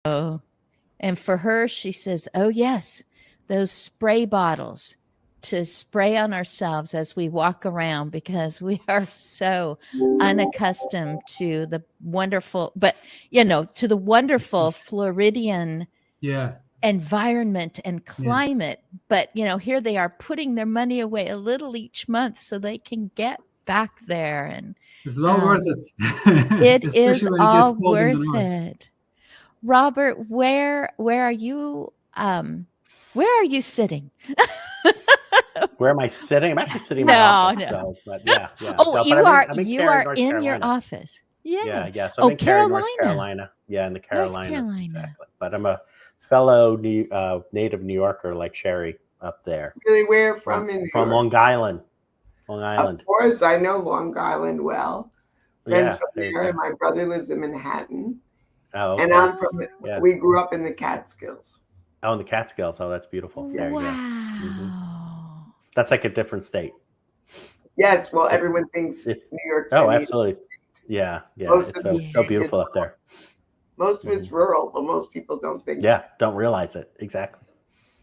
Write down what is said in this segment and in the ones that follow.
And for her, she says, oh, yes, those spray bottles to spray on ourselves as we walk around because we are so unaccustomed to the wonderful, but, to the wonderful Floridian Yeah. environment and Yeah. climate. But, here they are putting their money away a little each month so they can get back there. And It's well worth it. it is Especially when it gets all cold in the worth north. it. Robert, where are you? Where are you sitting? Where am I sitting? I'm actually sitting in my office. So, but yeah. Oh, No, you but are I'm in you Cary, are North in Carolina. your office. Yeah. Yeah. So I'm in Cary, Carolina. North Carolina. Yeah, in the North Carolinas. Carolina. Exactly. But I'm a fellow native New Yorker like Sherry up there. Really, where from in New York? From Long Island. Long Island. Of course, I know Long Island well. Friends from there. there. My brother lives in Manhattan. Oh, okay. And I'm from. We grew up in the Catskills. Oh, in the Catskills. Oh, that's beautiful. There Wow. you go. Mm-hmm. That's like a different state. Yes, well, everyone thinks New York City. Oh, absolutely. Yeah. It's so beautiful up there. Most of it's rural, but most people don't think. Yeah, don't realize it. Exactly.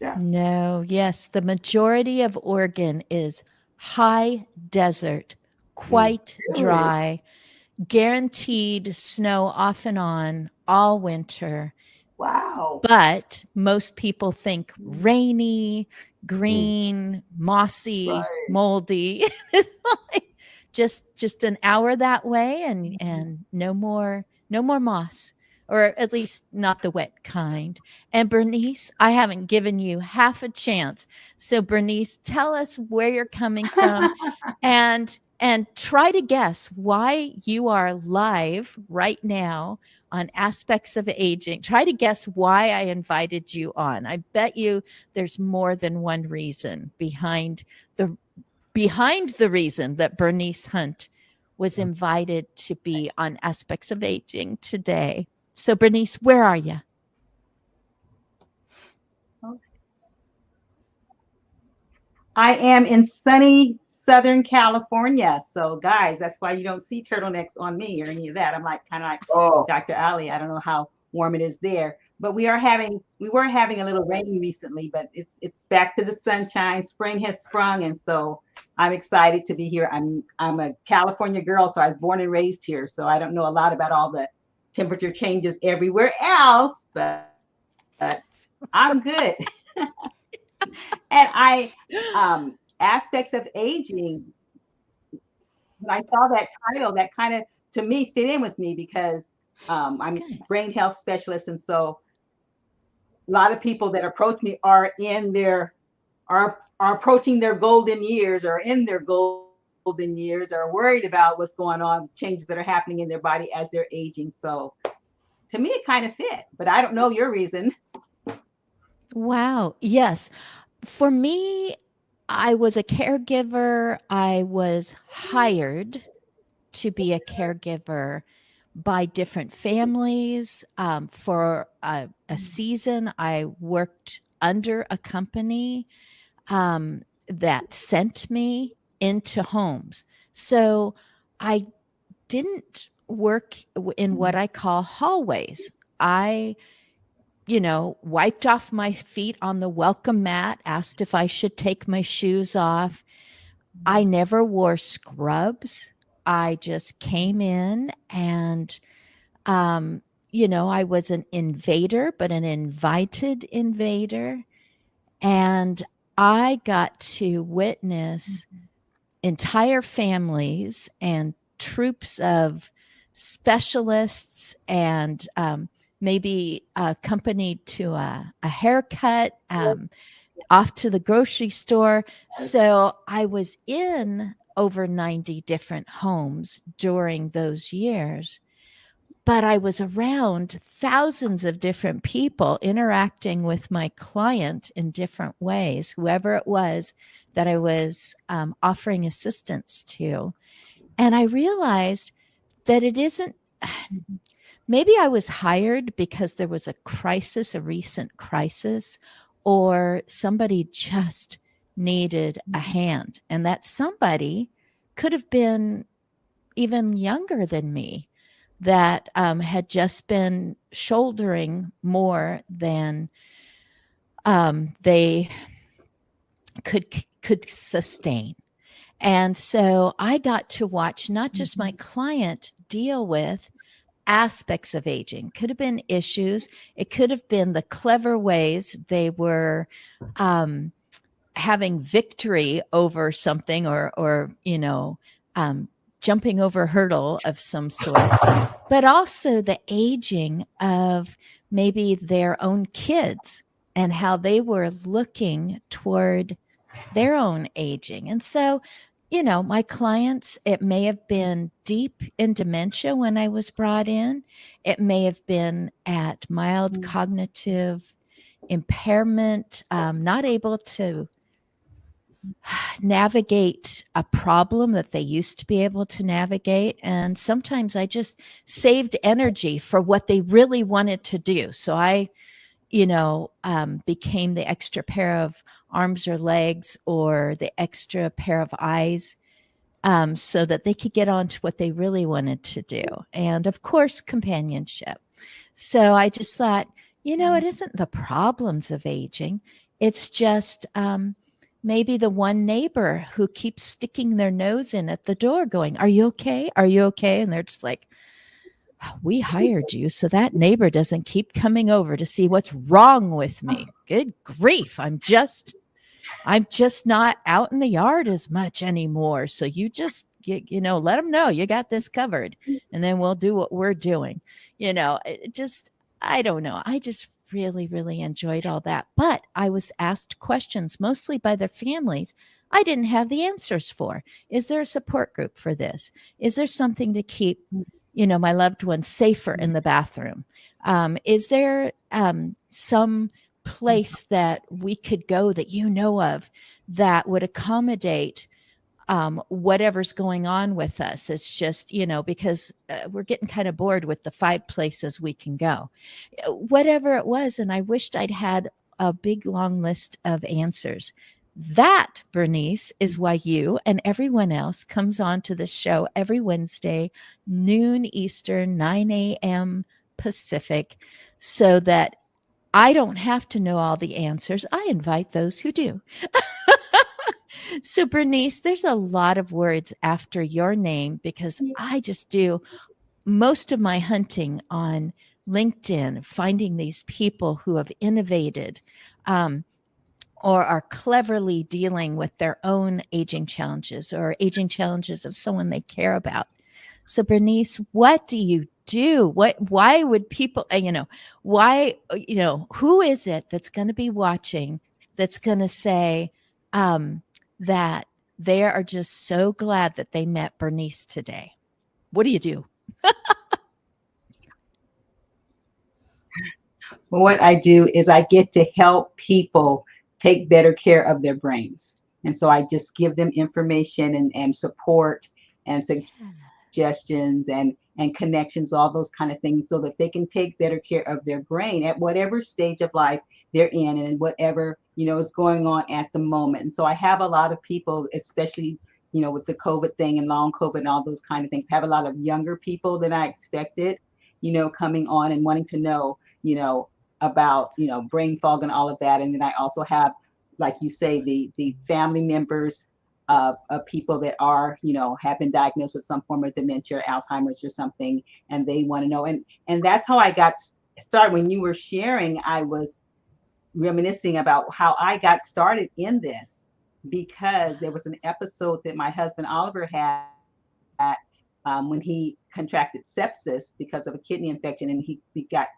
Yeah. No, yes. The majority of Oregon is high desert, quite dry, guaranteed snow off and on all winter. Wow. But most people think rainy, green, mossy, moldy. just an hour that way and no more moss, or at least not the wet kind. And Bernice, I haven't given you half a chance. So Bernice, tell us where you're coming from and try to guess why you are live right now on Aspects of Aging. Try to guess why I invited you on. I bet you there's more than one reason behind the reason that Bernice Hunt was invited to be on Aspects of Aging today. So Bernice, where are you? I am in sunny Southern California. So guys, that's why you don't see turtlenecks on me or any of that. I'm kind of like Dr. Ali. I don't know how warm it is there, but we were having a little rain recently, but it's back to the sunshine. Spring has sprung. And so I'm excited to be here. I'm a California girl, so I was born and raised here. So I don't know a lot about all the temperature changes everywhere else, but I'm good. And Aspects of Aging, when I saw that title, that kind of, to me, fit in with me because I'm a brain health specialist. And so a lot of people that approach me are approaching their golden years or in their golden years, or worried about what's going on, changes that are happening in their body as they're aging. So to me, it kind of fit, but I don't know your reason. Wow. Yes. For me, I was a caregiver. I was hired to be a caregiver by different families. For a season, I worked under a company that sent me into homes. So I didn't work in what I call hallways. I wiped off my feet on the welcome mat, asked if I should take my shoes off. I never wore scrubs. I just came in and, I was an invader, but an invited invader. And I got to witness entire families and troops of specialists and, maybe accompanied to a haircut, off to the grocery store. So I was in over 90 different homes during those years, but I was around thousands of different people interacting with my client in different ways, whoever it was that I was offering assistance to. And I realized that it isn't... Maybe I was hired because there was a recent crisis, or somebody just needed a hand. And that somebody could have been even younger than me. that had just been shouldering more than they could sustain. And so I got to watch not just my client deal with aspects of aging. Could have been issues. It could have been the clever ways they were having victory over something, or jumping over a hurdle of some sort, but also the aging of maybe their own kids and how they were looking toward their own aging. And so, my clients, it may have been deep in dementia when I was brought in. It may have been at mild cognitive impairment, not able to navigate a problem that they used to be able to navigate. And sometimes I just saved energy for what they really wanted to do. So I became the extra pair of arms or legs, or the extra pair of eyes, so that they could get on to what they really wanted to do. And of course, companionship. So I just thought, it isn't the problems of aging. It's just maybe the one neighbor who keeps sticking their nose in at the door going, "Are you okay? Are you okay?" And they're just like, "We hired you so that neighbor doesn't keep coming over to see what's wrong with me. Good grief. I'm just not out in the yard as much anymore. So you just, let them know you got this covered, and then we'll do what we're doing." I don't know. I just really, really enjoyed all that. But I was asked questions mostly by their families I didn't have the answers for. Is there a support group for this? Is there something to keep my loved ones safer in the bathroom? Is there some place that we could go that of that would accommodate whatever's going on with us? It's just, because we're getting kind of bored with the 5 places we can go, whatever it was. And I wished I'd had a big, long list of answers. That, Bernice, is why you and everyone else comes on to this show every Wednesday, noon Eastern, 9 a.m. Pacific, so that I don't have to know all the answers. I invite those who do. So, Bernice, there's a lot of words after your name because I just do most of my hunting on LinkedIn, finding these people who have innovated or are cleverly dealing with their own aging challenges or aging challenges of someone they care about. So, Bernice, what do you do? Why would people, who is it that's going to be watching that's going to say that they are just so glad that they met Bernice today? What do you do? What I do is I get to help people take better care of their brains. And so I just give them information and support and suggestions and connections, all those kind of things, so that they can take better care of their brain at whatever stage of life they're in and whatever, is going on at the moment. And so I have a lot of people, especially, with the COVID thing and long COVID and all those kind of things, have a lot of younger people than I expected, coming on and wanting to know, about, brain fog and all of that. And then I also have, like you say, the family members of people that are, have been diagnosed with some form of dementia, Alzheimer's or something, and they want to know. And that's how I got started. When you were sharing, I was reminiscing about how I got started in this, because there was an episode that my husband Oliver had when he contracted sepsis because of a kidney infection, and he got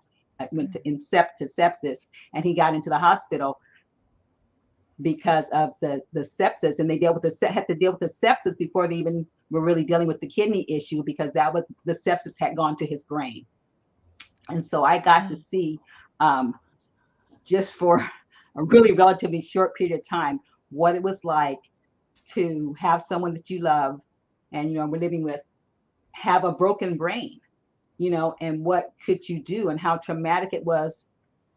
went to sepsis, and he got into the hospital because of the sepsis, and they had to deal with the sepsis before they even were really dealing with the kidney issue, because that was the sepsis had gone to his brain. And so I got to see, just for a really relatively short period of time, what it was like to have someone that you love and we're living with have a broken brain, and what could you do, and how traumatic it was,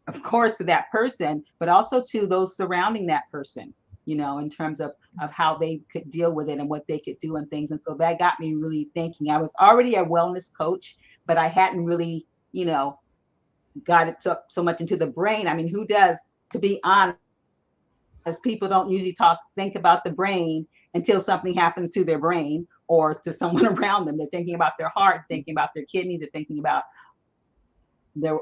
of course, to that person, but also to those surrounding that person, in terms of how they could deal with it and what they could do and things. And so that got me really thinking. I was already a wellness coach, but I hadn't really, got it so much into the brain. I mean, who does, to be honest, people don't usually think about the brain until something happens to their brain or to someone around them. They're thinking about their heart, thinking about their kidneys, they're thinking about their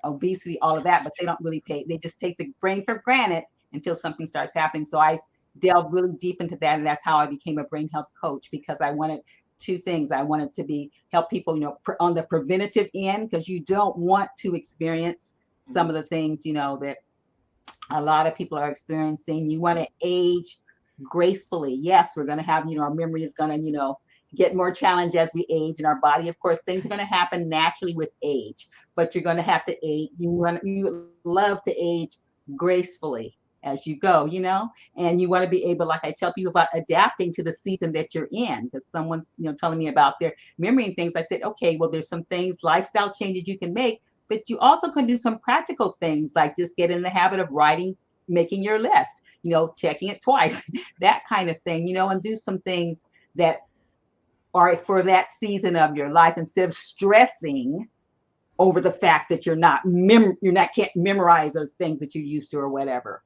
obesity, all of that, but they don't really they just take the brain for granted until something starts happening. So I delved really deep into that, and that's how I became a brain health coach, because I wanted two things. I wanted to help people, on the preventative end, because you don't want to experience some of the things, that a lot of people are experiencing. You want to age gracefully. Yes, we're going to have, our memory is going to, get more challenged as we age, and our body, of course, things are going to happen naturally with age, but you're going to have to age. You love to age gracefully as you go, and you want to be able, like I tell people, about adapting to the season that you're in, because someone's, telling me about their memory and things. I said, okay, well, there's some things, lifestyle changes you can make, but you also can do some practical things, like just get in the habit of writing, making your list, checking it twice, that kind of thing, and do some things that are for that season of your life, instead of stressing over the fact that can't memorize those things that you used to or whatever,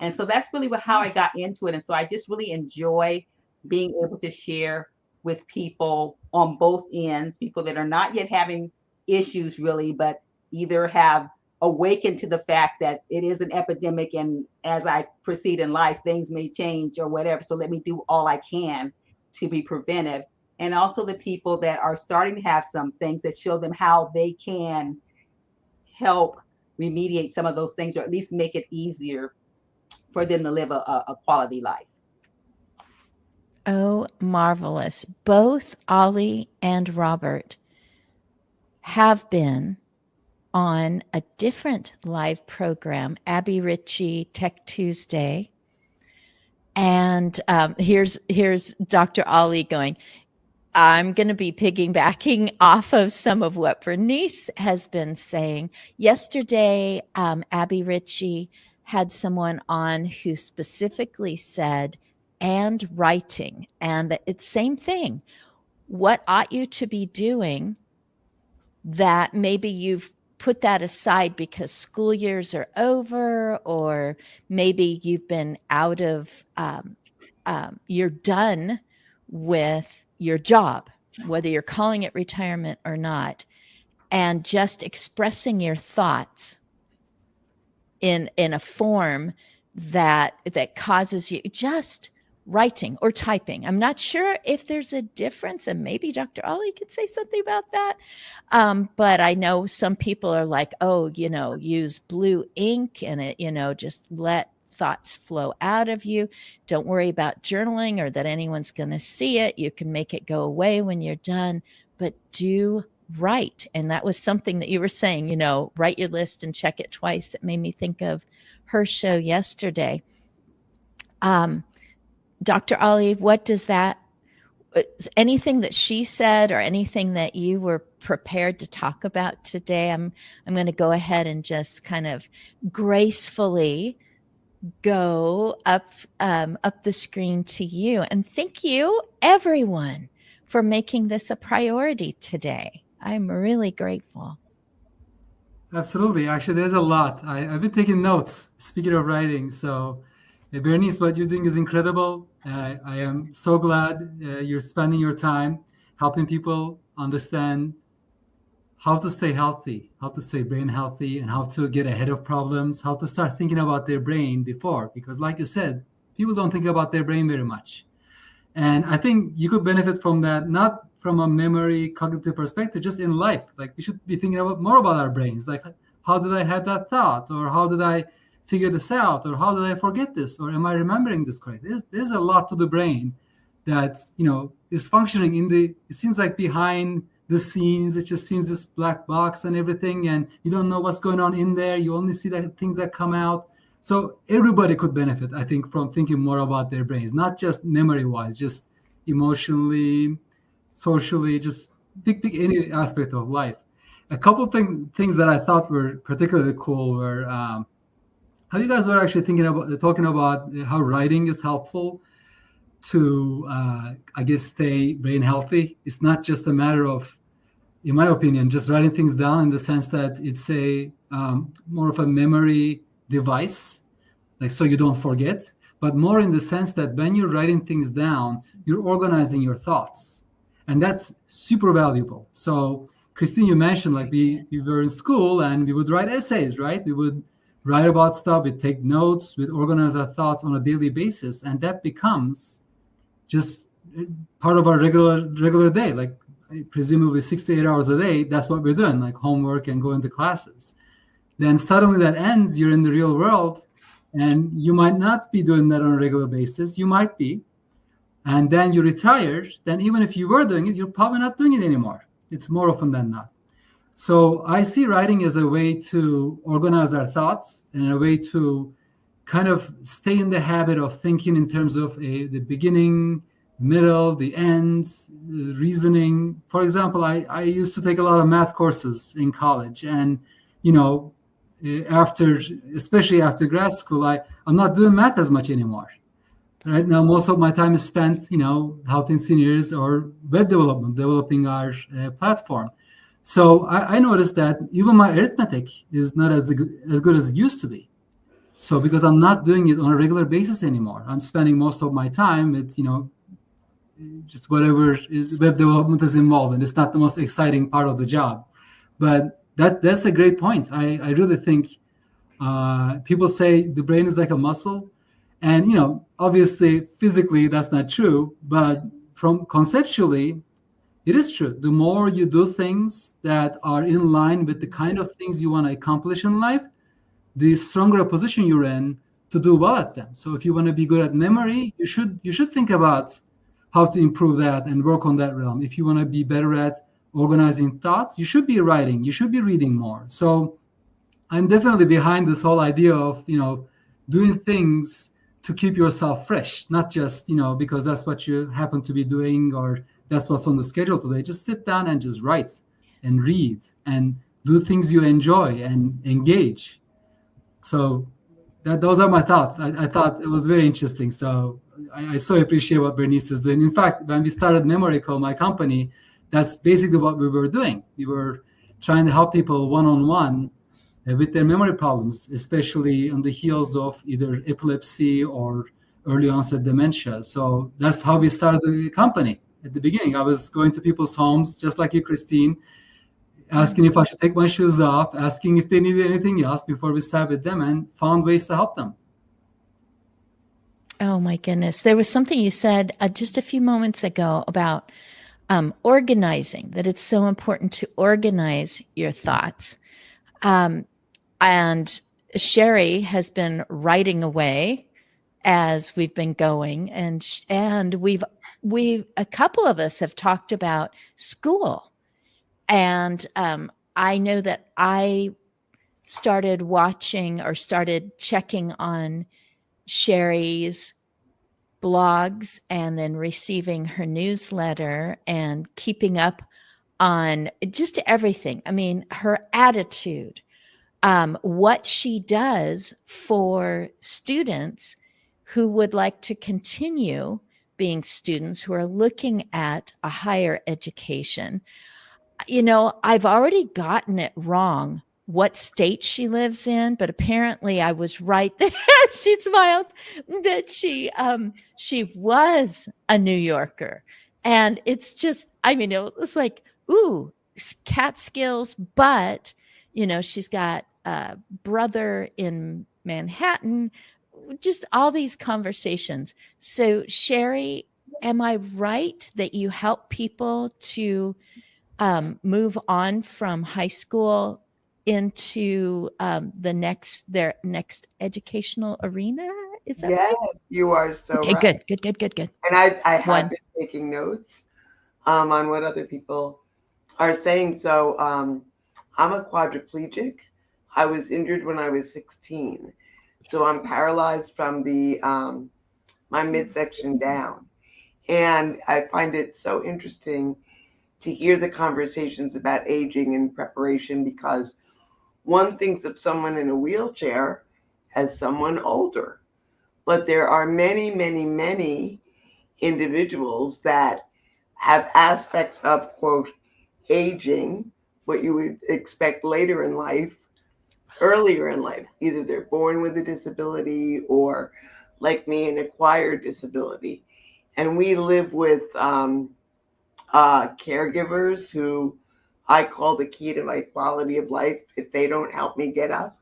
And so that's really how I got into it. And so I just really enjoy being able to share with people on both ends, people that are not yet having issues really, but either have awakened to the fact that it is an epidemic, and as I proceed in life, things may change or whatever. So let me do all I can to be preventive. And also the people that are starting to have some things that show them how they can help remediate some of those things, or at least make it easier for them to live a quality life. Oh, marvelous. Both Ollie and Robert have been on a different live program, Abby Ritchie Tech Tuesday. And here's Dr. Ollie going, I'm going to be piggybacking off of some of what Bernice has been saying. Yesterday, Abby Ritchie had someone on who specifically said, and writing, and it's same thing. What ought you to be doing that maybe you've put that aside because school years are over, or maybe you've been out of, you're done with your job, whether you're calling it retirement or not, and just expressing your thoughts in a form that causes you, just writing or typing. I'm not sure if there's a difference, and maybe Dr. Ollie could say something about that. But I know some people are like, oh, use blue ink and it, just let thoughts flow out of you. Don't worry about journaling or that anyone's going to see it. You can make it go away when you're done, but do write. And that was something that you were saying, write your list and check it twice. That made me think of her show yesterday. Dr. Ollie, what does that, anything that she said or anything that you were prepared to talk about today? I'm going to go ahead and just kind of gracefully go up the screen to you. And thank you, everyone, for making this a priority today. I'm really grateful. Absolutely. Actually, there's a lot. I've been taking notes, speaking of writing. So, Bernice, what you're doing is incredible. I am so glad you're spending your time helping people understand how to stay healthy, how to stay brain healthy, and how to get ahead of problems, how to start thinking about their brain before. Because like you said, people don't think about their brain very much. And I think you could benefit from that, not from a memory, cognitive perspective, just in life. Like, we should be thinking more about our brains. Like, how did I have that thought? Or how did I figure this out? Or how did I forget this? Or am I remembering this correctly? There's a lot to the brain that, is functioning it seems like behind the scenes. It just seems this black box and everything, and you don't know what's going on in there. You only see the things that come out. So everybody could benefit, I think, from thinking more about their brains, not just memory-wise, just emotionally, socially, just pick any aspect of life. A couple of things that I thought were particularly cool were how you guys were actually talking about how writing is helpful to, stay brain healthy. It's not just a matter of, in my opinion, just writing things down in the sense that it's a more of a memory device, like so you don't forget, but more in the sense that when you're writing things down, you're organizing your thoughts. And that's super valuable. So Christine, you mentioned like we were in school and we would write essays, right? We would write about stuff, we'd take notes, we'd organize our thoughts on a daily basis. And that becomes just part of our regular day, like presumably 6 to 8 hours a day. That's what we're doing, like homework and going to classes. Then suddenly that ends, you're in the real world, and you might not be doing that on a regular basis. You might be. And then you retire. Then even if you were doing it, you're probably not doing it anymore. It's more often than not. So I see writing as a way to organize our thoughts and a way to kind of stay in the habit of thinking in terms of the beginning, middle, the ends, the reasoning. For example, I used to take a lot of math courses in college, and especially after grad school, I'm not doing math as much anymore. Right now, most of my time is spent, helping seniors or web development, developing our platform. So I noticed that even my arithmetic is not as good as it used to be. So because I'm not doing it on a regular basis anymore, I'm spending most of my time with, just whatever web development is involved in. It's not the most exciting part of the job. But that's a great point. I really think people say the brain is like a muscle. And, obviously, physically, that's not true. But from conceptually, it is true. The more you do things that are in line with the kind of things you want to accomplish in life, the stronger a position you're in to do well at them. So if you want to be good at memory, you should think about how to improve that and work on that realm. If you want to be better at organizing thoughts, you should be writing, you should be reading more. So I'm definitely behind this whole idea of, doing things to keep yourself fresh, not just, because that's what you happen to be doing or that's what's on the schedule today. Just sit down and just write and read and do things you enjoy and engage. So those are my thoughts. I thought it was very interesting. So I so appreciate what Bernice is doing. In fact, when we started MemoryCo, my company, that's basically what we were doing. We were trying to help people one-on-one with their memory problems, especially on the heels of either epilepsy or early onset dementia. So that's how we started the company at the beginning. I was going to people's homes, just like you, Christine, asking if I should take my shoes off, asking if they needed anything else before we sat with them, and found ways to help them. Oh my goodness. There was something you said just a few moments ago about organizing, that it's so important to organize your thoughts. And Sherry has been writing away as we've been going, and we've a couple of us have talked about school. And I know that I started watching or started checking on Sherry's blogs and then receiving her newsletter and keeping up on just everything. I mean, her attitude, what she does for students who would like to continue being students who are looking at a higher education. I've already gotten it wrong what state she lives in, but apparently I was right there. She smiles that she was a New Yorker. And it's just, it's like, ooh, Catskills, but, she's got a brother in Manhattan, just all these conversations. So Sherry, am I right that you help people to move on from high school into their next educational arena? Is that right? Yes, you are so okay, right. Good. And I have been taking notes on what other people are saying. So I'm a quadriplegic. I was injured when I was 16. So I'm paralyzed from the my midsection down. And I find it so interesting to hear the conversations about aging and preparation, because one thinks of someone in a wheelchair as someone older. But there are many, many, many individuals that have aspects of, quote, aging, what you would expect later in life, earlier in life. Either they're born with a disability or, like me, an acquired disability. And we live with caregivers who I call the key to my quality of life. If they don't help me get up,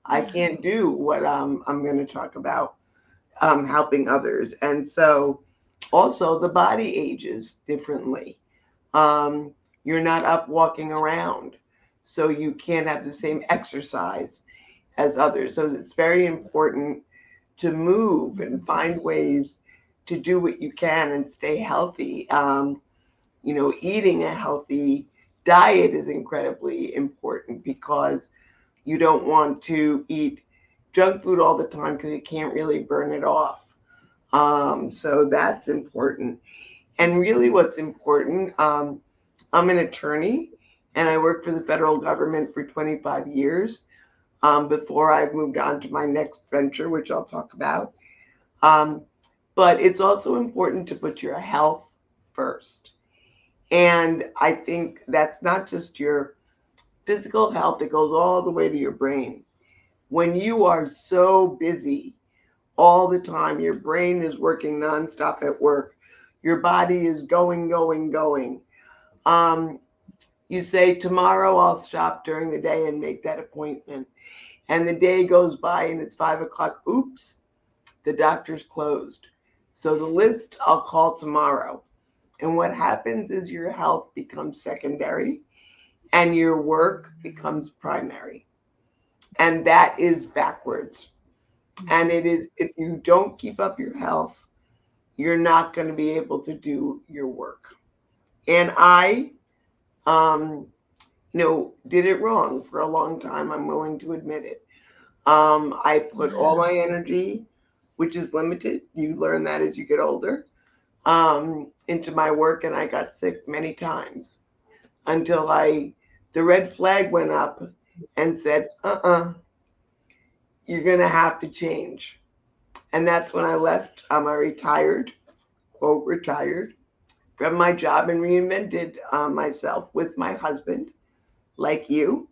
I can't do what I'm going to talk about, helping others. And so also the body ages differently. You're not up walking around, so you can't have the same exercise as others. So it's very important to move and find ways to do what you can and stay healthy. Eating a healthy diet is incredibly important because you don't want to eat junk food all the time because you can't really burn it off. So that's important. And really what's important, I'm an attorney and I worked for the federal government for 25 years before I moved on to my next venture, which I'll talk about. But it's also important to put your health first. And I think that's not just your physical health, it goes all the way to your brain. When you are so busy all the time, your brain is working nonstop at work, your body is going. You say, tomorrow I'll stop during the day and make that appointment. And the day goes by and it's 5 o'clock. Oops, the doctor's closed. So the list I'll call tomorrow. And what happens is your health becomes secondary and your work becomes primary. And that is backwards. And it is, if you don't keep up your health, you're not going to be able to do your work. And I, did it wrong for a long time. I'm willing to admit it. I put all my energy, which is limited, you learn that as you get older, into my work, and I got sick many times until the red flag went up and said, you're going to have to change. And that's when I left. I retired, quote, retired from my job and reinvented myself with my husband, like you.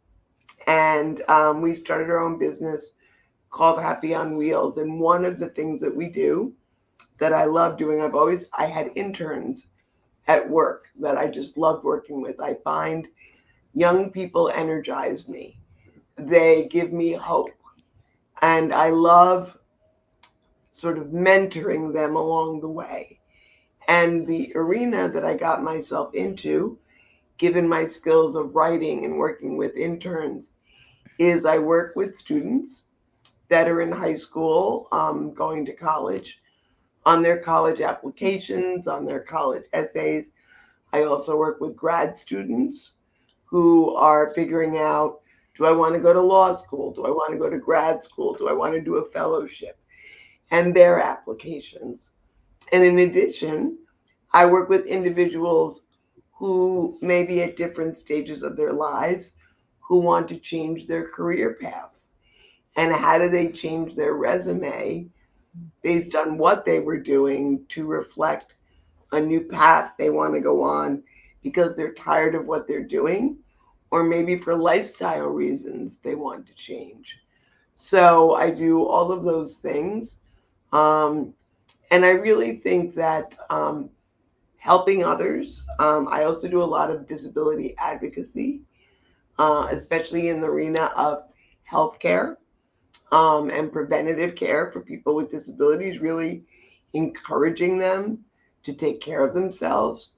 And we started our own business called Happy on Wheels. And one of the things that we do that I love doing, I had interns at work that I just loved working with. I find young people energize me. They give me hope. And I love sort of mentoring them along the way. And the arena that I got myself into, given my skills of writing and working with interns, is I work with students that are in high school, going to college, on their college applications, on their college essays. I also work with grad students who are figuring out, do I want to go to law school? Do I want to go to grad school? Do I want to do a fellowship? And their applications. And in addition, I work with individuals who may be at different stages of their lives who want to change their career path. And how do they change their resume based on what they were doing to reflect a new path they want to go on because they're tired of what they're doing, or maybe for lifestyle reasons they want to change. So I do all of those things. And I really think that helping others, I also do a lot of disability advocacy, especially in the arena of healthcare and preventative care for people with disabilities, really encouraging them to take care of themselves.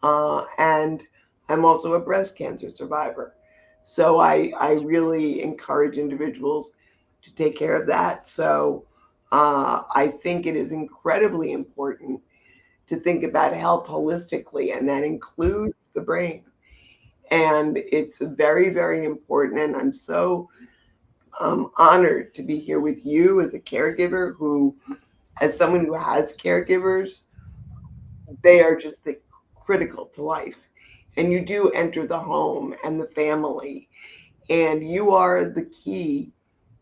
And I'm also a breast cancer survivor. So I really encourage individuals to take care of that. So I think it is incredibly important to think about health holistically, and that includes the brain. And it's very, very important. And I'm so honored to be here with you as a caregiver who, as someone who has caregivers, they are just critical to life. And you do enter the home and the family, and you are the key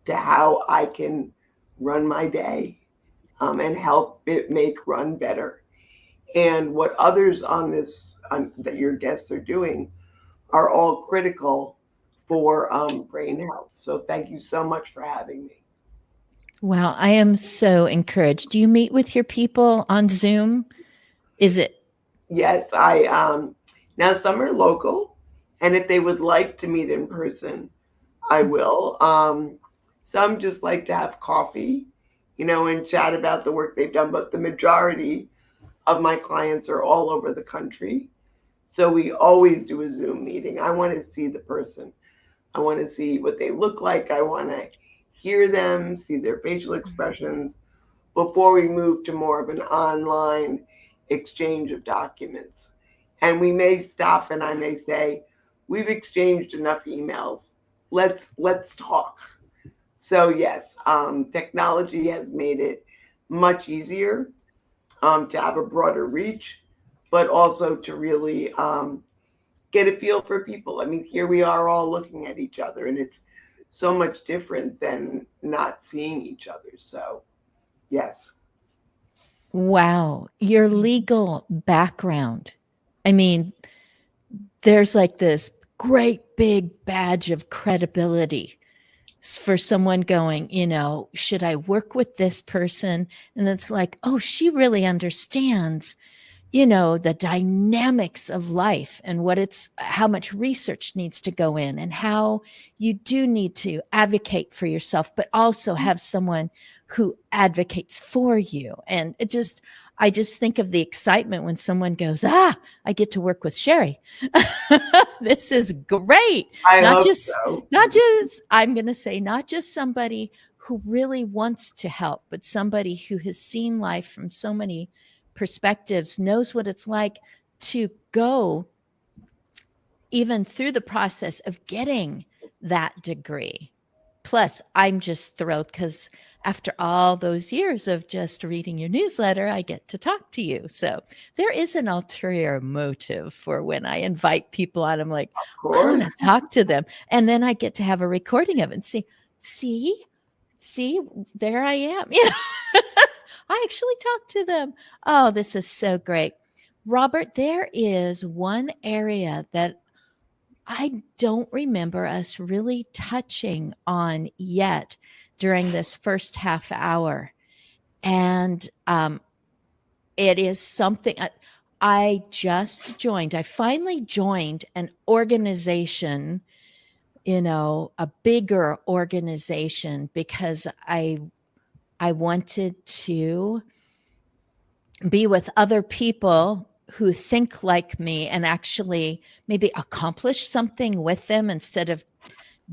to how I can run my day and help it make run better. And what others on this, that your guests are doing, are all critical for brain health. So thank you so much for having me. Wow, I am so encouraged. Do you meet with your people on Zoom? Is it? Yes, I now some are local, and if they would like to meet in person, I will. Some just like to have coffee, and chat about the work they've done, but the majority of my clients are all over the country. So we always do a Zoom meeting. I want to see the person. I want to see what they look like. I want to hear them, see their facial expressions before we move to more of an online exchange of documents. And we may stop and I may say, we've exchanged enough emails. Let's talk. So yes, technology has made it much easier to have a broader reach, but also to really get a feel for people. I mean, here we are all looking at each other, and it's so much different than not seeing each other. So, yes. Wow, your legal background. I mean, there's like this great big badge of credibility for someone going, should I work with this person? And it's like, oh, she really understands, the dynamics of life and how much research needs to go in and how you do need to advocate for yourself, but also have someone who advocates for you. And I just think of the excitement when someone goes, I get to work with Sherry. This is great. I'm going to say, not just somebody who really wants to help, but somebody who has seen life from so many perspectives, knows what it's like to go even through the process of getting that degree. Plus, I'm just thrilled because after all those years of just reading your newsletter, I get to talk to you. So there is an ulterior motive for when I invite people on. I'm like, I want to talk to them. And then I get to have a recording of it and see, there I am. I actually talked to them. Oh, this is so great. Robert, there is one area that I don't remember us really touching on yet during this first half hour. And it is something I just joined. I finally joined an organization, a bigger organization, because I wanted to be with other people who think like me and actually maybe accomplish something with them instead of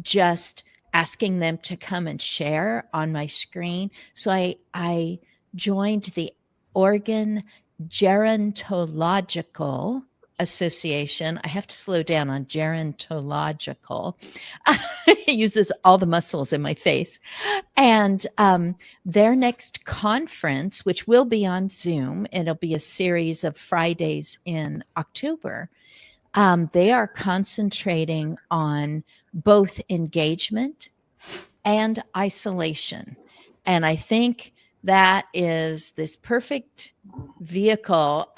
just asking them to come and share on my screen. So I joined the Oregon Gerontological Association. I have to slow down on gerontological. It uses all the muscles in my face. And their next conference, which will be on Zoom, it'll be a series of Fridays in October. They are concentrating on both engagement and isolation. And I think that is this perfect vehicle.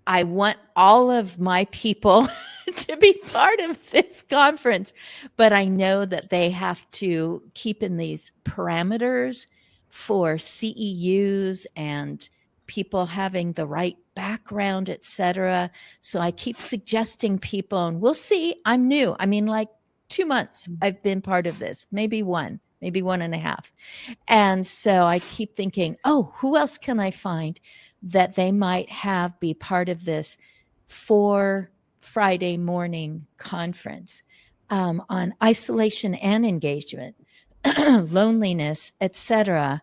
I want all of my people to be part of this conference, but I know that they have to keep in these parameters for CEUs and people having the right background, etc. So I keep suggesting people, and we'll see. I'm new. I mean, like 2 months I've been part of this, maybe 1.5. And so I keep thinking, oh, who else can I find that they might have be part of this 4 Friday morning conference on isolation and engagement, loneliness, etc.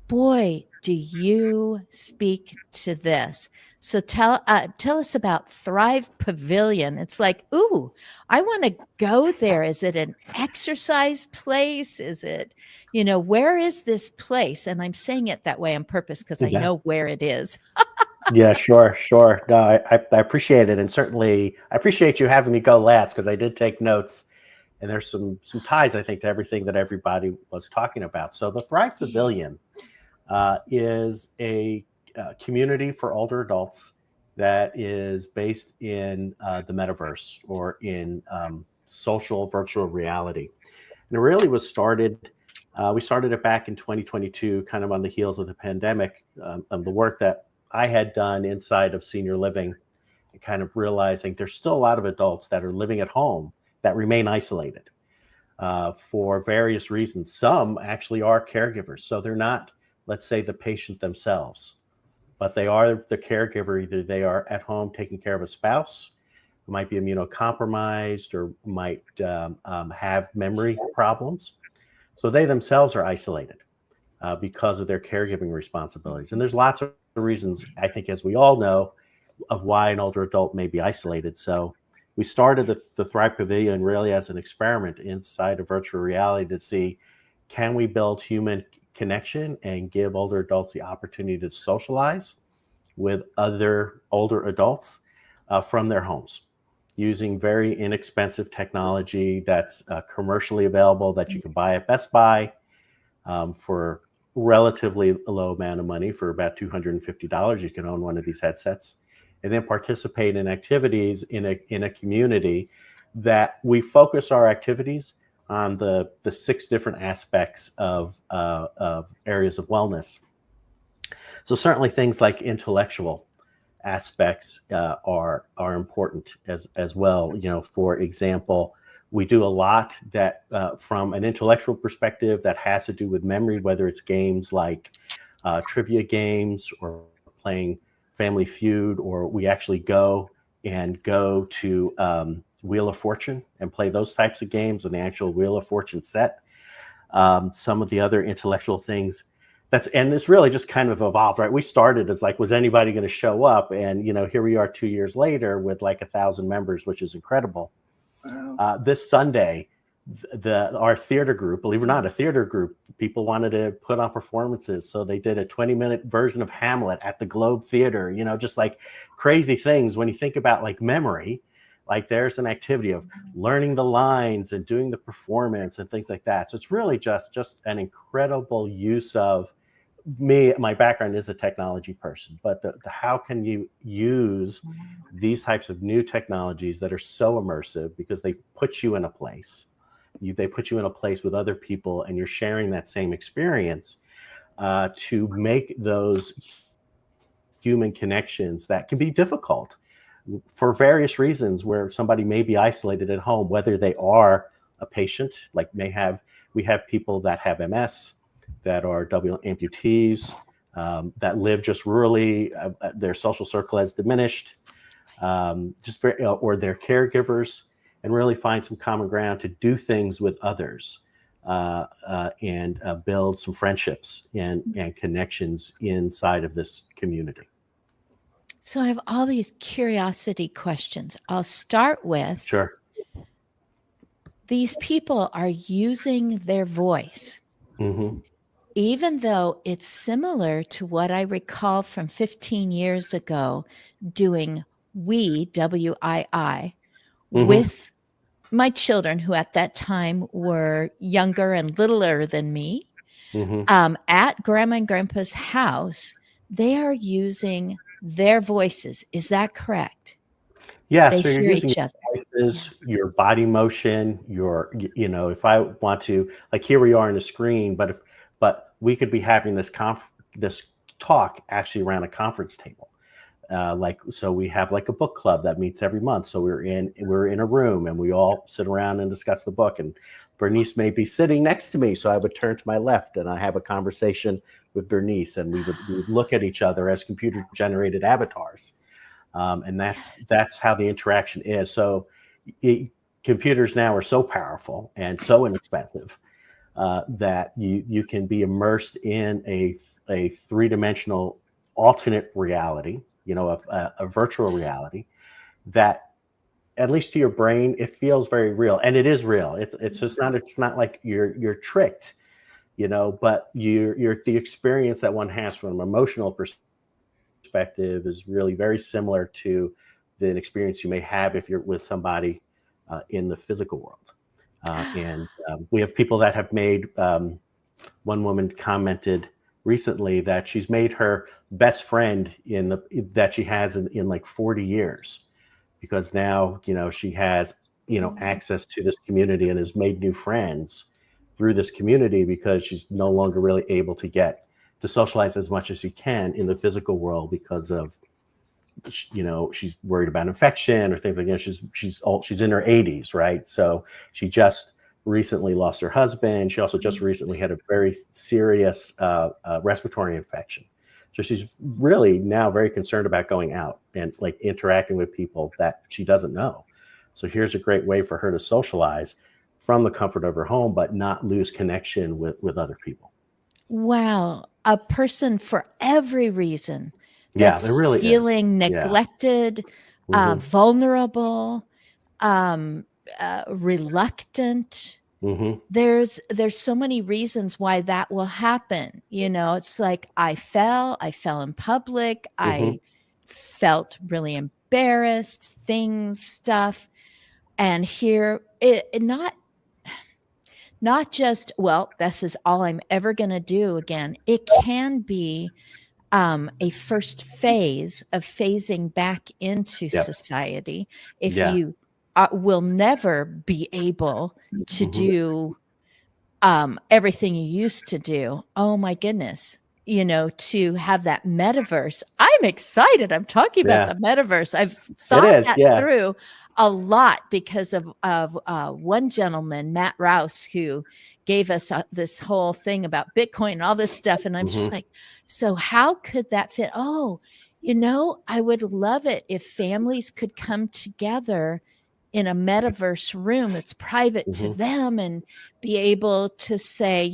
Boy, do you speak to this. So tell us about Thrive Pavilion. It's like, ooh, I want to go there. Is it an exercise place? Is it, where is this place? And I'm saying it that way on purpose because I know where it is. Yeah, sure. No, I appreciate it. And certainly I appreciate you having me go last because I did take notes. And there's some ties, I think, to everything that everybody was talking about. So the Thrive Pavilion is a community for older adults that is based in the metaverse or in social virtual reality. And it really was started, we started it back in 2022, kind of on the heels of the pandemic, of the work that I had done inside of senior living, and kind of realizing there's still a lot of adults that are living at home that remain isolated for various reasons. Some actually are caregivers. So they're not, let's say, the patient themselves, but they are the caregiver. Either they are at home taking care of a spouse who might be immunocompromised or might have memory problems. So they themselves are isolated because of their caregiving responsibilities. And there's lots of reasons, I think, as we all know, of why an older adult may be isolated. So we started the Thrive Pavilion really as an experiment inside of virtual reality to see, can we build human connection and give older adults the opportunity to socialize with other older adults from their homes using very inexpensive technology that's commercially available, that you can buy at Best Buy for relatively low amount of money. For about $250, you can own one of these headsets, and then participate in activities in a community that we focus our activities on the 6 different aspects of areas of wellness. So certainly things like intellectual aspects are important as well. You know, for example, we do a lot that from an intellectual perspective that has to do with memory, whether it's games like trivia games or playing Family Feud, or we actually go to Wheel of Fortune and play those types of games on the actual Wheel of Fortune set. Some of the other intellectual things and this really just kind of evolved, right? We started as like, was anybody going to show up? And, you know, here we are 2 years later with like 1,000 members, which is incredible. Wow. This Sunday, our theater group, believe it or not, a theater group, people wanted to put on performances. So they did a 20-minute version of Hamlet at the Globe Theater, you know, just like crazy things. When you think about like memory, like there's an activity of learning the lines and doing the performance and things like that. So it's really just an incredible use of me. My background is a technology person, but the how can you use these types of new technologies that are so immersive, because they put you in a place. They put you in a place with other people, and you're sharing that same experience to make those human connections that can be difficult for various reasons, where somebody may be isolated at home, whether they are a patient, like we have people that have MS, that are double amputees, that live just rurally, their social circle has diminished, or they're caregivers, and really find some common ground to do things with others and build some friendships and connections inside of this community. So I have all these curiosity questions. I'll start with, sure. These people are using their voice, even though it's similar to what I recall from 15 years ago doing WII, with my children, who at that time were younger and littler than me, at Grandma and Grandpa's house. They are using their voices. Is that correct? Yeah, they so you're hear using each other. Voices, your body motion, you know, if I want to, like here we are on the screen, but we could be having this talk actually around a conference table. So we have like a book club that meets every month. So we're in a room and we all sit around and discuss the book, and Bernice may be sitting next to me. So I would turn to my left and I have a conversation with Bernice, and we would look at each other as computer generated avatars. And that's how the interaction is. So computers now are so powerful and so inexpensive that you can be immersed in a 3-dimensional alternate reality, you know, a virtual reality that, at least to your brain, it feels very real, and it is real. It's just not. It's not like you're tricked, you know. But the experience that one has from an emotional perspective is really very similar to the experience you may have if you're with somebody in the physical world. And we have people that have made. One woman commented recently that she's made her best friend that she has in like 40 years, because now, she has, access to this community and has made new friends through this community, because she's no longer really able to get to socialize as much as she can in the physical world because of, she's worried about infection or things like that. She's in her 80s, right? So she just recently lost her husband. She also just recently had a very serious respiratory infection. So she's really now very concerned about going out and like interacting with people that she doesn't know. So here's a great way for her to socialize from the comfort of her home, but not lose connection with other people. Wow. A person for every reason That's really feeling neglected, vulnerable, reluctant. Mm-hmm. There's so many reasons why that will happen. It's like I fell in public. I felt really embarrassed, stuff. And here not just, well, this is all I'm ever going to do again. It can be a first phase of phasing back into society. If you will never be able to do everything you used to do. Oh my goodness. To have that metaverse. I'm excited. I'm talking about the metaverse. I've thought that through a lot because of one gentleman, Matt Rouse, who gave us this whole thing about Bitcoin and all this stuff. And I'm just like, so how could that fit? Oh, I would love it if families could come together in a metaverse room that's private to them and be able to say,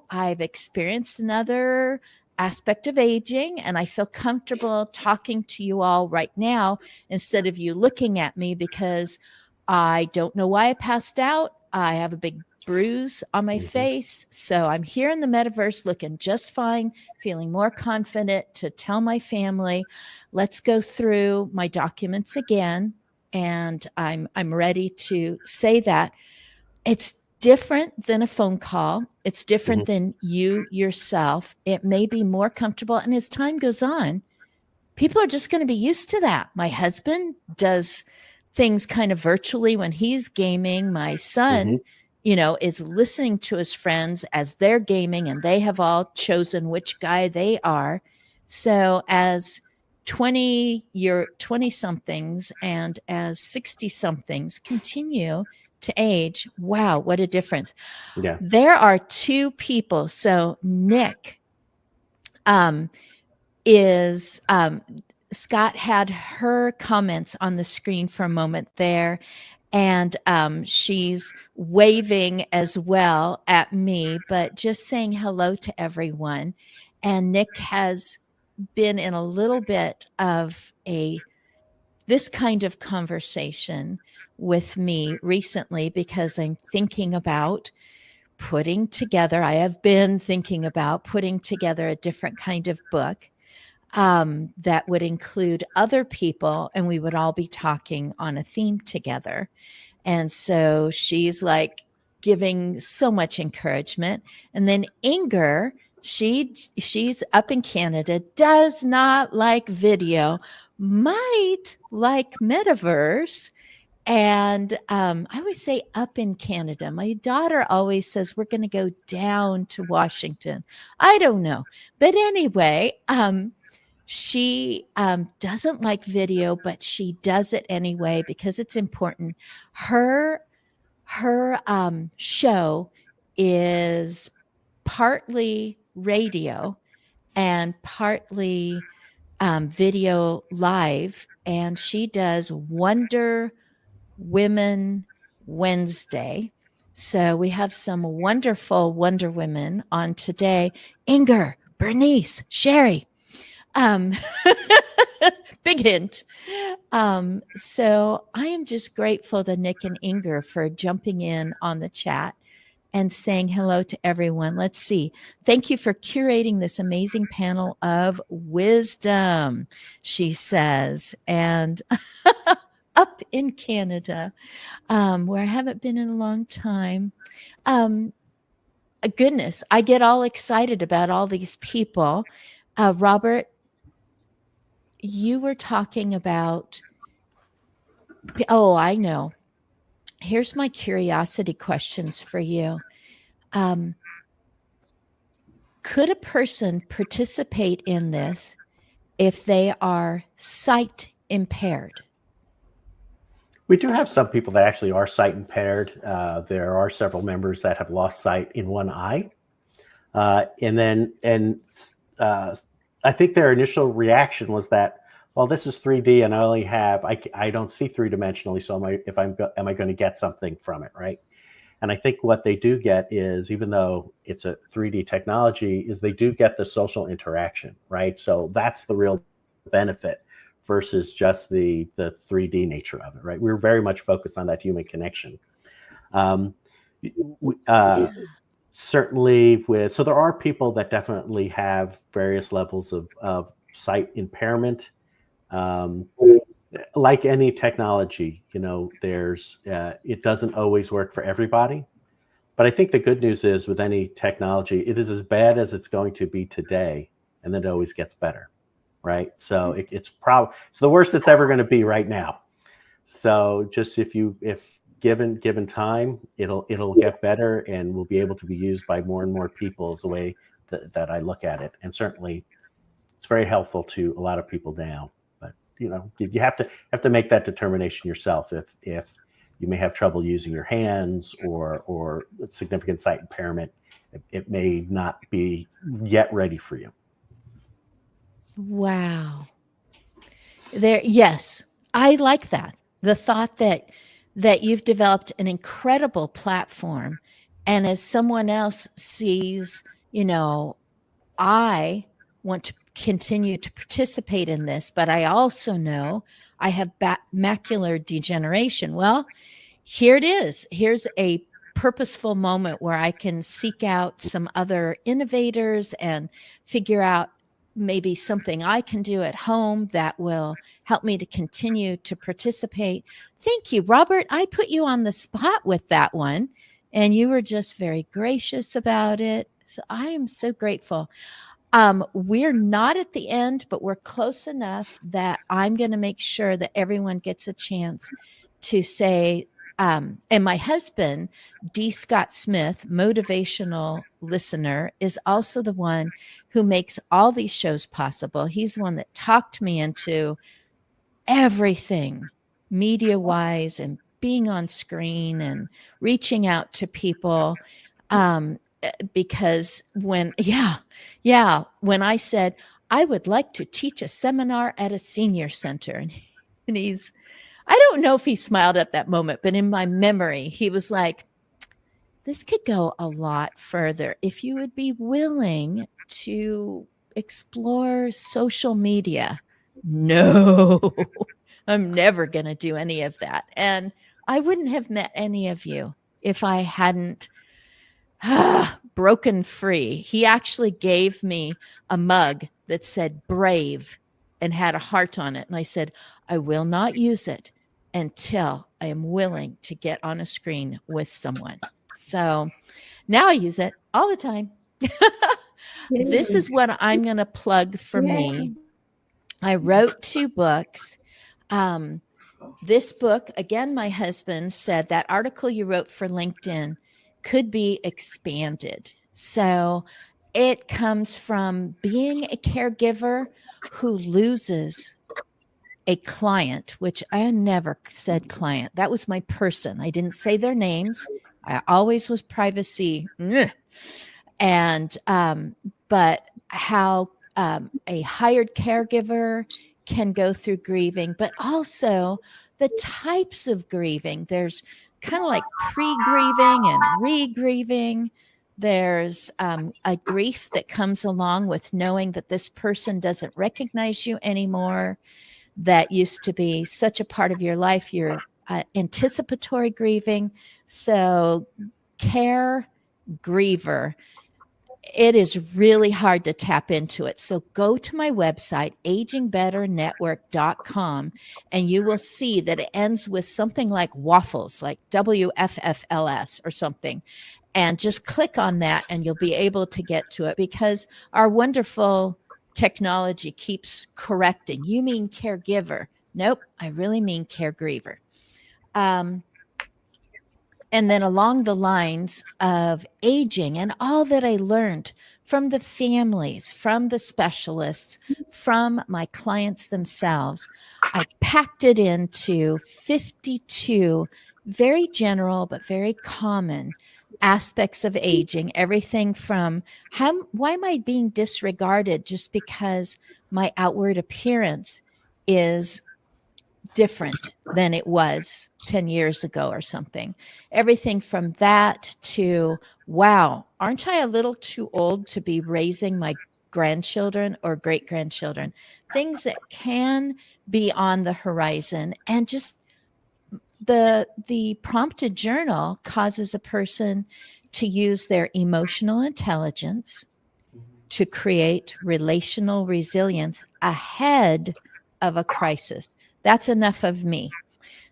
I've experienced another aspect of aging and I feel comfortable talking to you all right now instead of you looking at me because I don't know why I passed out. I have a big bruise on my face. So I'm here in the metaverse looking just fine, feeling more confident to tell my family, let's go through my documents again. And I'm ready to say that. It's different than a phone call. It's different than you yourself. It may be more comfortable. And as time goes on, people are just going to be used to that. My husband does things kind of virtually when he's gaming. My son, is listening to his friends as they're gaming, and they have all chosen which guy they are. So as 20 somethings and as 60 somethings continue to age, wow, what a difference. Yeah. There are two people. So Nick is Scott had her comments on the screen for a moment there, and she's waving as well at me, but just saying hello to everyone. And Nick has been in a little bit of this kind of conversation with me recently because I have been thinking about putting together a different kind of book that would include other people, and we would all be talking on a theme together. And so she's like giving so much encouragement. And then Inger, she's up in Canada, does not like video, might like metaverse. And I always say up in Canada. My daughter always says we're going to go down to Washington. I don't know. But anyway, she doesn't like video, but she does it anyway because it's important. Her show is partly radio and partly video live, and she does Wonder Women Wednesday. So we have some wonderful Wonder Women on today. Inger, Bernice, Sherry. Big hint. So I am just grateful to Nick and Inger for jumping in on the chat and saying hello to everyone. Let's see. Thank you for curating this amazing panel of wisdom, she says. And up in Canada, where I haven't been in a long time. Goodness, I get all excited about all these people. Robert you were talking about, oh, I know. Here's my curiosity questions for you. Could a person participate in this if they are sight impaired? We do have some people that actually are sight impaired. There are several members that have lost sight in one eye. I think their initial reaction was that, well, this is 3D and I don't see three-dimensionally, so am I going to get something from it, right? And I think what they do get is, even though it's a 3D technology, is they do get the social interaction, right? So that's the real benefit versus just the 3D nature of it, right? We're very much focused on that human connection. Certainly so there are people that definitely have various levels of sight impairment. Like any technology, it doesn't always work for everybody. But I think the good news is, with any technology, it is as bad as it's going to be today, and then it always gets better, right? So it's the worst it's ever going to be right now. So just if given time, it'll get better, and will be able to be used by more and more people, is the way that I look at it. And certainly it's very helpful to a lot of people now. But you have to make that determination yourself if you may have trouble using your hands or significant sight impairment. It may not be yet ready for you. Wow. Yes, I like that. The thought that you've developed an incredible platform, and as someone else sees, I want to continue to participate in this, but I also know I have macular degeneration. Well, here it is. Here's a purposeful moment where I can seek out some other innovators and figure out maybe something I can do at home that will help me to continue to participate. Thank you, Robert. I put you on the spot with that one, and you were just very gracious about it. So I am so grateful. We're not at the end, but we're close enough that I'm going to make sure that everyone gets a chance to say, and my husband, D. Scott Smith, motivational listener, is also the one who makes all these shows possible. He's the one that talked me into everything media-wise and being on screen and reaching out to people. Because when I said, I would like to teach a seminar at a senior center, and I don't know if he smiled at that moment, but in my memory, he was like, this could go a lot further if you would be willing to explore social media. No, I'm never going to do any of that. And I wouldn't have met any of you if I hadn't broken free. He actually gave me a mug that said brave and had a heart on it. And I said, I will not use it until I am willing to get on a screen with someone. So now I use it all the time. This is what I'm going to plug for me. I wrote 2 books. This book, again, my husband said that article you wrote for LinkedIn could be expanded. So it comes from being a caregiver who loses a client, which I never said client. That was my person. I didn't say their names. I always was privacy. And, but how a hired caregiver can go through grieving, but also the types of grieving. There's kind of like pre-grieving and re-grieving. There's a grief that comes along with knowing that this person doesn't recognize you anymore, that used to be such a part of your life. You're anticipatory grieving. So care griever, it is really hard to tap into it. So go to my website, agingbetternetwork.com, and you will see that it ends with something like waffles, like WFFLS or something. And just click on that and you'll be able to get to it, because our wonderful technology keeps correcting. You mean caregiver? Nope, I really mean caregiver. And then along the lines of aging and all that I learned from the families, from the specialists, from my clients themselves, I packed it into 52 very general but very common aspects of aging. Everything from why am I being disregarded just because my outward appearance is different than it was 10 years ago or something. Everything from that to, wow, aren't I a little too old to be raising my grandchildren or great grandchildren? Things that can be on the horizon. And just the prompted journal causes a person to use their emotional intelligence to create relational resilience ahead of a crisis. That's enough of me.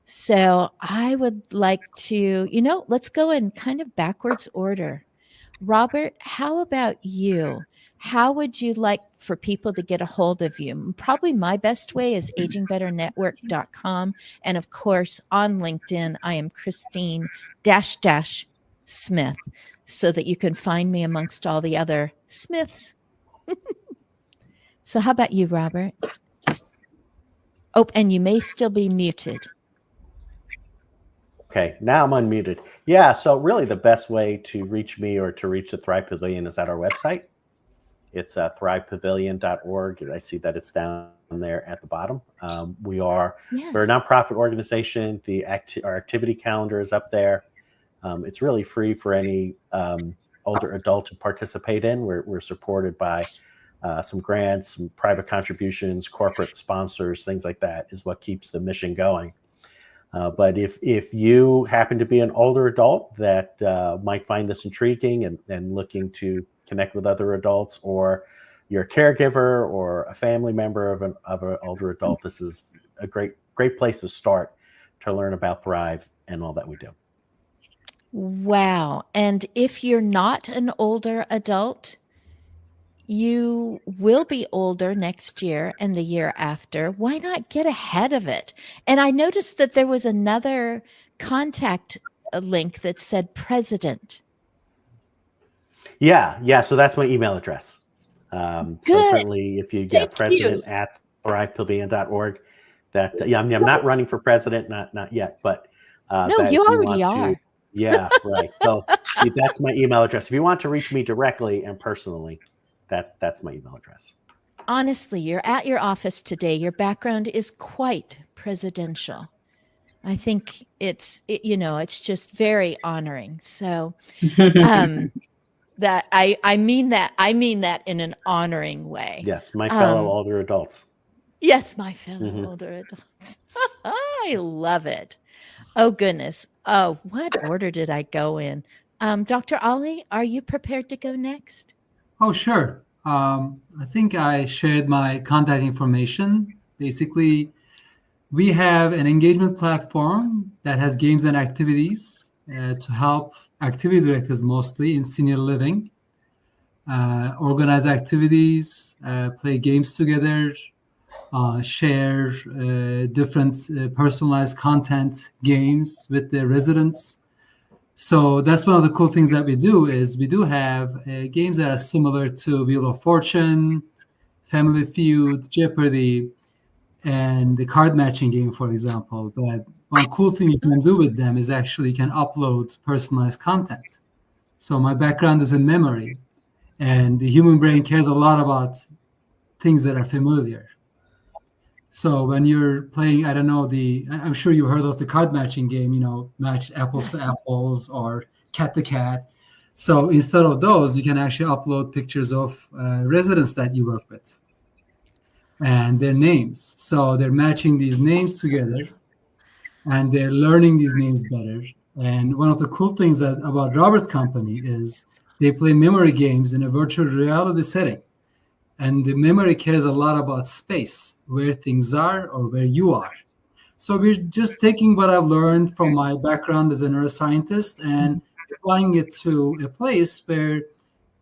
So I would like to, let's go in kind of backwards order. Robert, how about you? How would you like for people to get a hold of you? Probably my best way is agingbetternetwork.com. And of course, on LinkedIn, I am Christine Smith, so that you can find me amongst all the other Smiths. So how about you, Robert? Oh, and you may still be muted. Okay, now I'm unmuted. Yeah, so really the best way to reach me or to reach the Thrive Pavilion is at our website. It's thrivepavilion.org. I see that it's down there at the bottom. We're a nonprofit organization. Our activity calendar is up there. It's really free for any older adult to participate in. We're supported by some grants, some private contributions, corporate sponsors, things like that is what keeps the mission going. But if you happen to be an older adult that might find this intriguing and looking to connect with other adults, or you're a caregiver or a family member of an older adult, this is a great place to start to learn about Thrive and all that we do. Wow. And if you're not an older adult, you will be older next year and the year after. Why not get ahead of it? And I noticed that there was another contact link that said president. Yeah. So that's my email address. So certainly if you get president at thrivepavilion.org, I'm not running for president, not yet, but no, you already are. Yeah, right. So that's my email address. If you want to reach me directly and personally, that's my email address. Honestly, you're at your office today. Your background is quite presidential. I think it's just very honoring. So that I mean that in an honoring way. Yes, my fellow older adults. Yes, my fellow older adults. I love it. Oh goodness. Oh, what order did I go in? Dr. Ali, are you prepared to go next? Oh, sure. I think I shared my contact information. Basically, we have an engagement platform that has games and activities to help activity directors, mostly in senior living, organize activities, play games together, share different personalized content games with the residents. So that's one of the cool things that we do is we do have games that are similar to Wheel of Fortune, Family Feud, Jeopardy, and the card matching game, for example. But one cool thing you can do with them is actually you can upload personalized content. So my background is in memory, and the human brain cares a lot about things that are familiar. So when you're playing, I don't know, I'm sure you heard of the card matching game, match apples to apples or cat to cat. So instead of those, you can actually upload pictures of residents that you work with and their names. So they're matching these names together and they're learning these names better. And one of the cool things about Robert's company is they play memory games in a virtual reality setting. And the memory cares a lot about space, where things are or where you are. So we're just taking what I've learned from my background as a neuroscientist and applying it to a place where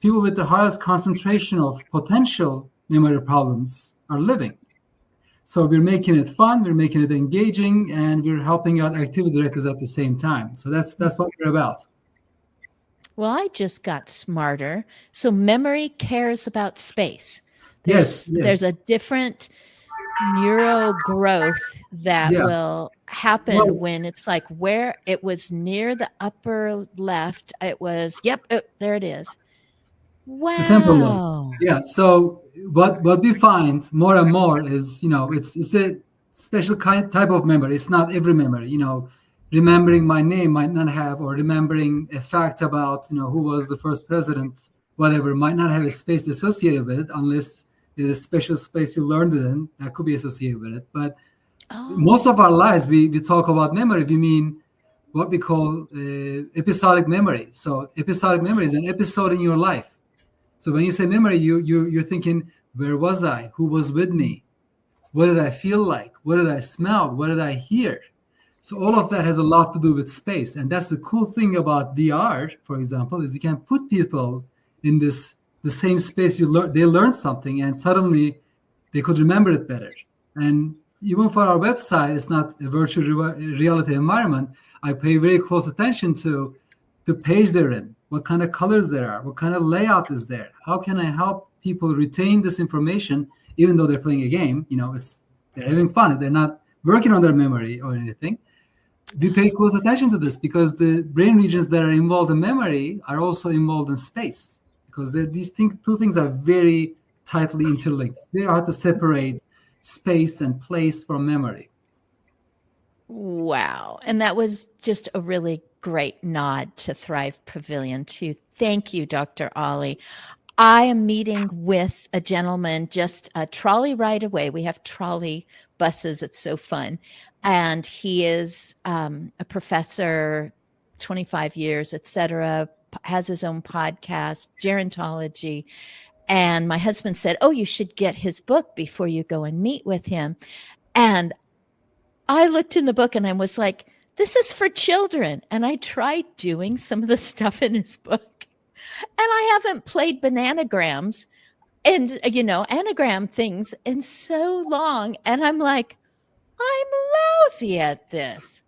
people with the highest concentration of potential memory problems are living. So we're making it fun, we're making it engaging, and we're helping out activity directors at the same time. So that's what we're about. Well, I just got smarter. So memory cares about space. Yes. There's a different neuro growth that will happen when it's like where it was near the upper left. It was, there it is. Wow. The temporal lobe. Yeah. So what we find more and more is, it's a special type of memory. It's not every memory. Remembering my name might not have, or remembering a fact about, who was the first president, whatever, might not have a space associated with it unless there's a special space you learned it in that could be associated with it. But most of our lives, we talk about memory. We mean what we call episodic memory. So episodic memory is an episode in your life. So when you say memory, you're thinking, where was I? Who was with me? What did I feel like? What did I smell? What did I hear? So all of that has a lot to do with space. And that's the cool thing about VR, for example, is you can put people in the same space they learned something, and suddenly they could remember it better. And even for our website, it's not a virtual reality environment. I pay very close attention to the page they're in, what kind of colors there are, what kind of layout is there. How can I help people retain this information, even though they're playing a game? They're having fun. They're not working on their memory or anything. We pay close attention to this because the brain regions that are involved in memory are also involved in space, because these two things are very tightly interlinked. It's very hard to separate space and place from memory. Wow. And that was just a really great nod to Thrive Pavilion too. Thank you, Dr. Ali. I am meeting with a gentleman just a trolley ride away. We have trolley buses. It's so fun. And he is a professor, 25 years, etc., has his own podcast, gerontology. And my husband said, oh, you should get his book before you go and meet with him. And I looked in the book and I was like, this is for children. And I tried doing some of the stuff in his book. And I haven't played bananagrams and, anagram things in so long. And I'm like, I'm lousy at this.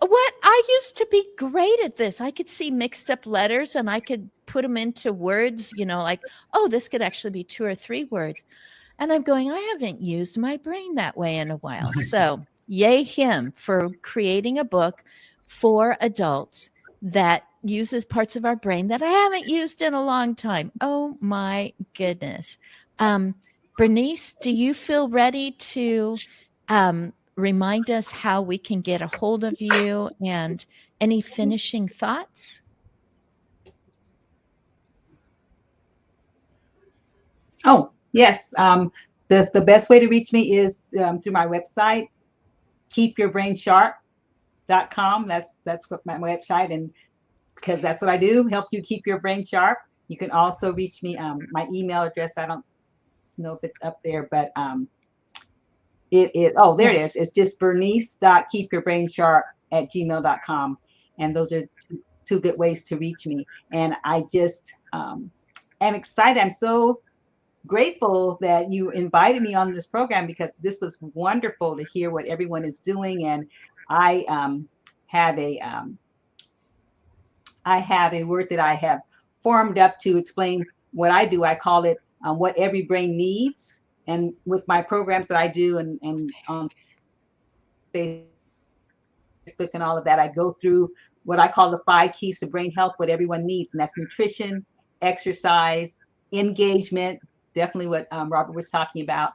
What? I used to be great at this. I could see mixed up letters and I could put them into words, like, oh, this could actually be 2 or 3 words. And I'm going, I haven't used my brain that way in a while. So yay him for creating a book for adults that uses parts of our brain that I haven't used in a long time. Oh my goodness. Bernice, do you feel ready to remind us how we can get a hold of you and any finishing thoughts? Oh, yes. The best way to reach me is through my website, keepyourbrainsharp.com. That's what my website, and because that's what I do, help you keep your brain sharp. You can also reach me. My email address, I don't know if it's up there, but there it is. It's just bernice.keepyourbrainsharp@gmail.com. And those are two good ways to reach me. And I just am excited. I'm so grateful that you invited me on this program, because this was wonderful to hear what everyone is doing. And I have a word that I have formed up to explain what I do. I call it what every brain needs. And with my programs that I do and on Facebook and all of that, I go through what I call the 5 keys to brain health, what everyone needs. And that's nutrition, exercise, engagement, definitely what Robert was talking about,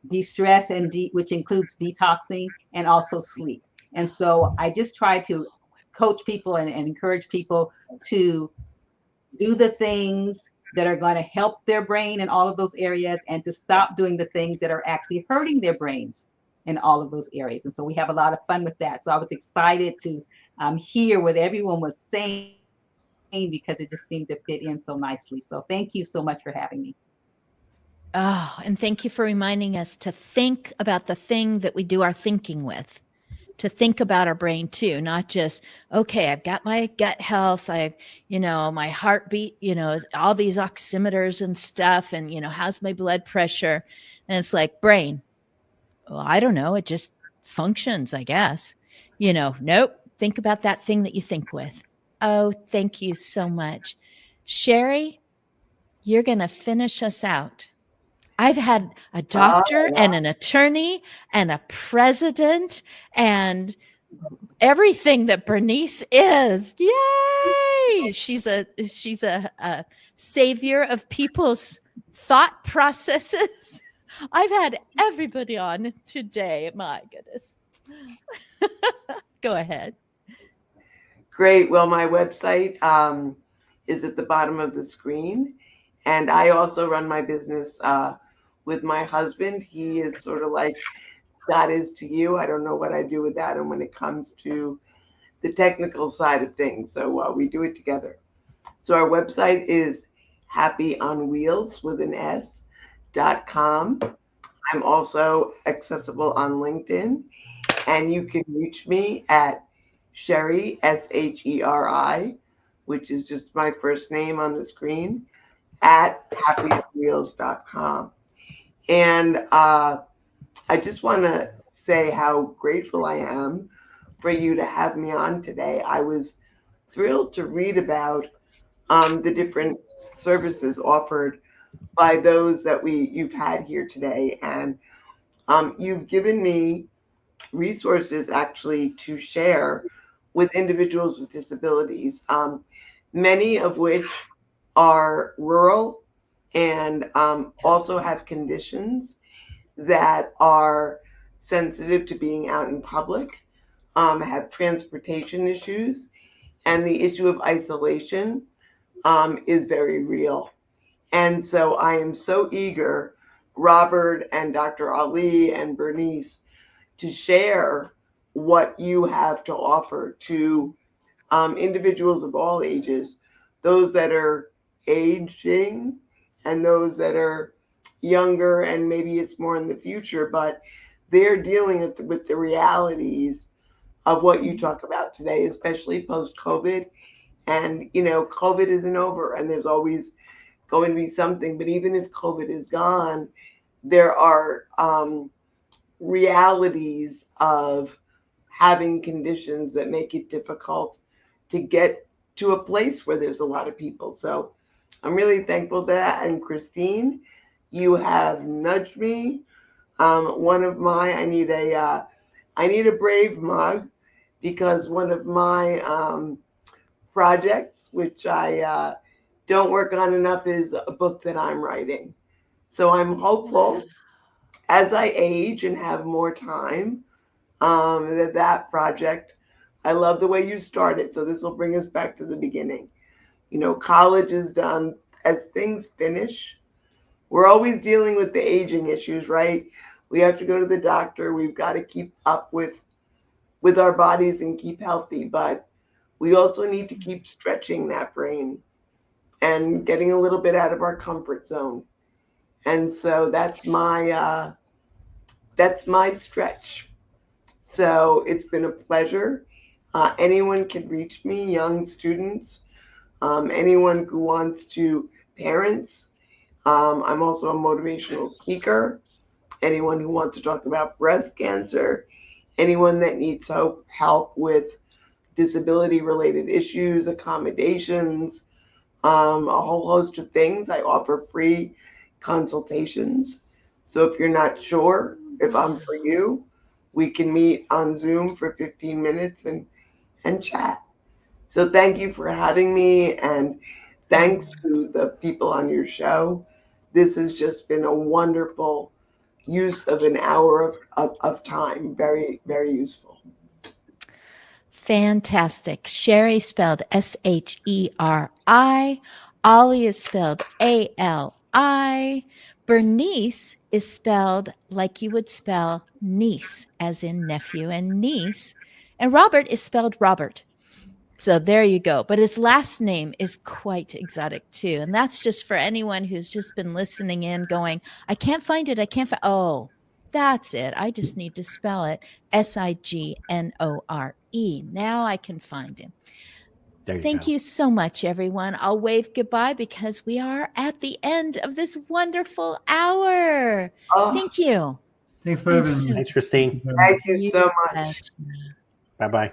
de-stress, and which includes detoxing, and also sleep. And so I just try to coach people and encourage people to do the things that are going to help their brain in all of those areas, and to stop doing the things that are actually hurting their brains in all of those areas. And so we have a lot of fun with that. So I was excited to hear what everyone was saying, because it just seemed to fit in so nicely. So thank you so much for having me. Oh, and thank you for reminding us to think about the thing that we do our thinking with. to think about our brain too, not just, okay, I've got my gut health, I've, my heartbeat, all these oximeters and stuff, and, how's my blood pressure? And it's like, brain, well, I don't know, it just functions, I guess. Nope, think about that thing that you think with. Oh, thank you so much. Sherry, you're going to finish us out. I've had a doctor and an attorney and a president and everything that Bernice is. Yay! She's a savior of people's thought processes. I've had everybody on today. My goodness. Go ahead. Great. Well, my website is at the bottom of the screen. And I also run my business with my husband. He is sort of like God is to you. I don't know what I do without him when it comes to the technical side of things. So we do it together. So our website is happyonwheels.com. I'm also accessible on LinkedIn. And you can reach me at Sherry, SHERI, which is just my first name on the screen, at happyonwheels.com. And I just want to say how grateful I am for you to have me on today. I was thrilled to read about the different services offered by those that you've had here today. And you've given me resources actually to share with individuals with disabilities, many of which are rural and also have conditions that are sensitive to being out in public, have transportation issues, and the issue of isolation is very real. And so I am so eager, Robert and Dr. Ali and Bernice, to share what you have to offer to individuals of all ages, those that are aging and those that are younger, and maybe it's more in the future, but they're dealing with the realities of what you talk about today, especially post-COVID. And, COVID isn't over, and there's always going to be something. But even if COVID is gone, there are realities of having conditions that make it difficult to get to a place where there's a lot of people. So I'm really thankful for that. And Christine, you have nudged me. I need a Brave mug, because one of my projects, which I don't work on enough, is a book that I'm writing. So I'm hopeful as I age and have more time, that project, I love the way you started. So this will bring us back to the beginning. College is done. As things finish, we're always dealing with the aging issues, right? We have to go to the doctor. We've got to keep up with our bodies and keep healthy. But we also need to keep stretching that brain and getting a little bit out of our comfort zone. And so that's my stretch. So it's been a pleasure. Anyone can reach me, young students, anyone who wants to, parents. I'm also a motivational speaker. Anyone who wants to talk about breast cancer, anyone that needs help with disability-related issues, accommodations, a whole host of things. I offer free consultations. So if you're not sure if I'm for you, we can meet on Zoom for 15 minutes and chat. So thank you for having me, and thanks to the people on your show. This has just been a wonderful use of an hour of time. Very, very useful. Fantastic. Sherry spelled SHERI. Ollie is spelled ALI. Bernice is spelled like you would spell niece, as in nephew and niece. And Robert is spelled Robert. So there you go. But his last name is quite exotic too. And that's just for anyone who's just been listening in going, I can't find it. Oh, That's it. I just need to spell it Signore. Now I can find him. Thank you so much, everyone. I'll wave goodbye because we are at the end of this wonderful hour. Thank you. Thanks for having me. Thanks, Christine. Thank you so much. Bye-bye.